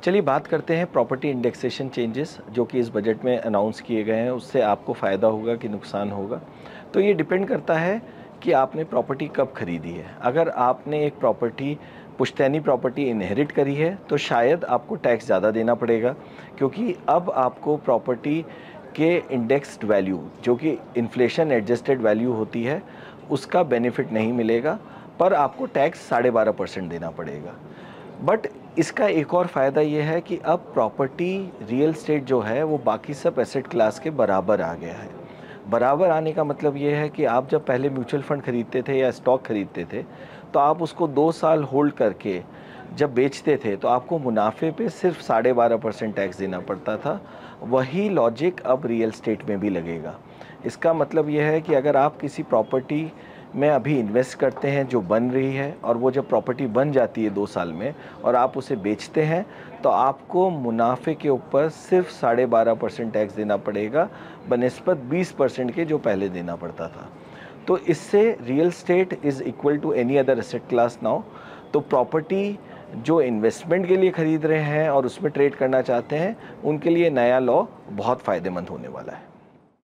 चलिए बात करते हैं प्रॉपर्टी इंडेक्सेशन चेंजेस जो कि इस बजट में अनाउंस किए गए हैं। उससे आपको फ़ायदा होगा कि नुकसान होगा, तो ये डिपेंड करता है कि आपने प्रॉपर्टी कब खरीदी है। अगर आपने एक प्रॉपर्टी पुश्तैनी प्रॉपर्टी इनहेरिट करी है तो शायद आपको टैक्स ज़्यादा देना पड़ेगा, क्योंकि अब आपको प्रॉपर्टी के इंडेक्स्ड वैल्यू जो कि इन्फ्लेशन एडजस्टेड वैल्यू होती है उसका बेनिफिट नहीं मिलेगा, पर आपको टैक्स 12.5% देना पड़ेगा। बट इसका एक और फ़ायदा ये है कि अब प्रॉपर्टी रियल एस्टेट जो है वो बाकी सब एसेट क्लास के बराबर आ गया है। बराबर आने का मतलब ये है कि आप जब पहले म्यूचुअल फंड खरीदते थे या स्टॉक खरीदते थे तो आप उसको 2 साल होल्ड करके जब बेचते थे तो आपको मुनाफे पे सिर्फ 12.5% टैक्स देना पड़ता था। वही लॉजिक अब रियल एस्टेट में भी लगेगा। इसका मतलब ये है कि अगर आप किसी प्रॉपर्टी में अभी इन्वेस्ट करते हैं जो बन रही है और वो जब प्रॉपर्टी बन जाती है 2 साल में और आप उसे बेचते हैं तो आपको मुनाफे के ऊपर सिर्फ 12.5% टैक्स देना पड़ेगा बनिस्बत 20% के जो पहले देना पड़ता था। तो इससे real estate is equal to any other asset class now. तो प्रॉपर्टी जो इन्वेस्टमेंट के लिए ख़रीद रहे हैं और उसमें ट्रेड करना चाहते हैं उनके लिए नया लॉ बहुत फ़ायदेमंद होने वाला है।